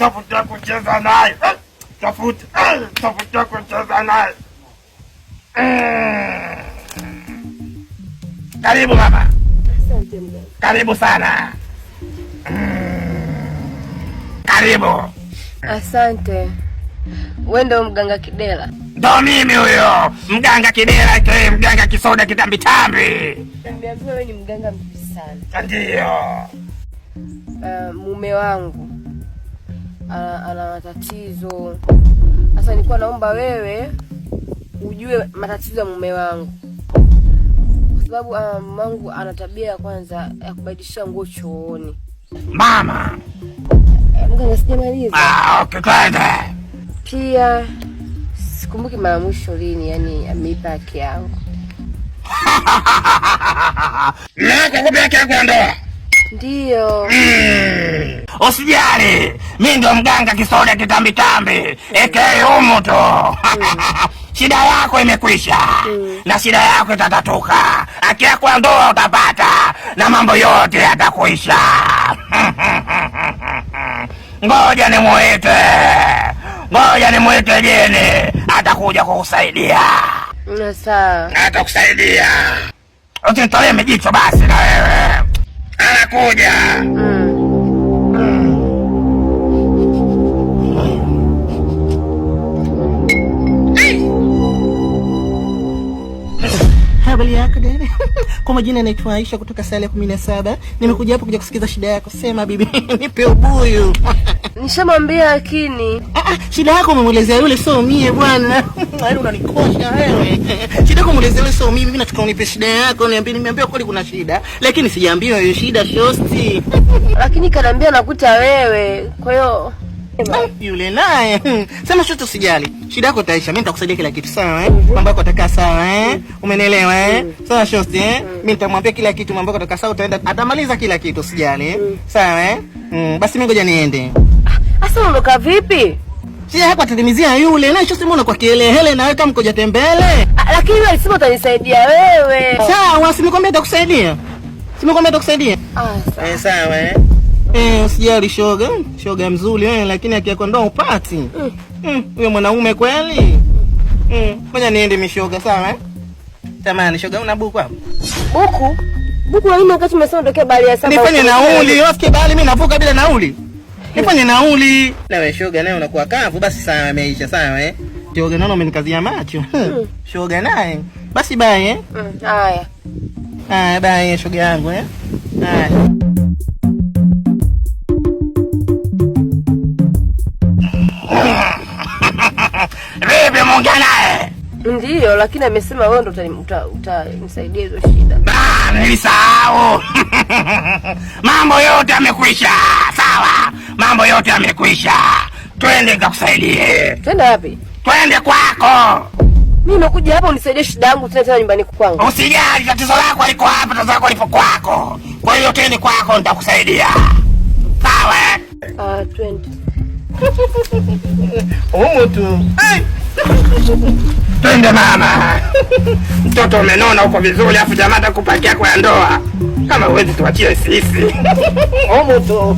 tafuta kucheza naye. Tafuta kucheza naye. Karibu mama. Asante mganga. Karibu sana. Karibu. Asante. Wewe ndio mganga Kidela? Ndo mimi huyo, mganga Kidela ke mganga Kisoda kitambitambi. Nimeambiwa wewe ni mganga mzuri sana. Ndio. Mume wangu ana matatizo. Sasa nilikuwa naomba wewe ujue matatizo ya mume wangu. Kwa sababu mamangu ana tabia ya kwanza ya kubadilisha nguo chooni. Mama. Mganga sijamaliza. Okay, kwenda. Pia sikumbuki mara mwisho lini yani ameipa haki yangu. Nako kupea haki yako ya ndoa? Ndio. Usijali, mimi ndo mganga Kisoda kitambitambi. Eke humu tu. Shida yako imekwisha. Na shida yako itatatuka. Haki yako ya ndoa utapata. Na mambo yote yatakuisha. Ngoja nimuite jeni. Atakuja kukusaidia. Sawa. Atakusaidia. Usitoe mijicho basi na wewe. Anakuja. Habari yako dada? Kwa majina naitwa Aisha kutoka sala 17. Nimekuja hapo kuja kusikiza shida yako. Sema bibi, nipe ubuyu. Nishamwambia lakini. Shida yako umemuelezea yule sio mie bwana. Wewe unanikosha wewe. Shida yako umemuelezea yule sio mimi, nataka unipe shida yako. Niambia kweli kuna shida, lakini sijaambiwa hiyo shida shosti. Lakini kaniambia nakuta wewe. Kwa hiyo yule naye sema shoto usijali. Shida yako itaisha. Mimi nitakusaidia kila kitu sawa Mambo yako yatakaa sawa Umenielewa Sawa shosti Mimi nitamwambia kila kitu, mambo yako yatakaa sawa, utaenda atamaliza kila kitu usijali Sawa Basi mimi ngoja niende. Asa unaondoka vipi? Shida yako atatimizia yule. Na shosti mbona kwa kielehele na wewe kama mkoja tembele? Lakini wewe alisema utanisaidia wewe. Sawa, simenikwambia nitakusaidia. Sawa usijali shoga mzuri lakini akiako ndo upati. Huyo mwanaume kweli. Ngoja niende mishoga sawa Tamani shoga una buku hapo? Buku haina wakati umesema ondokea bali ya saba. Nifanye nauli, wafike bali mimi navuka bila nauli. Nifanye nauli. Na wewe shoga naye unakuwa kavu basi sawa imeisha sawa Shoga naona umenikazia macho. Shoga naye. Basi bye Haya. Bye shoga yangu Haya. Vipi muongea naye? Ndio, lakini amesema wewe ndo utanisaidia hizo shida. Nilisahau. Mambo yote yamekwisha. Sawa. Mambo yote yamekwisha. Twende nikakusaidie. Twende wapi? Twende kwako. Mimi nimekuja hapa unisaidie shida yangu tena nyumbani kwangu. Usijali, tatizo lako liko hapa, tatizo lako lipo kwako. Kwa hiyo twende kwako nitakusaidia. Sawa? Twende. Tu. Twende mama. Mtoto umenona uko vizuri afu jamaa atakupakia kwa ndoa. Kama uwezi tuachie sisi. Tu.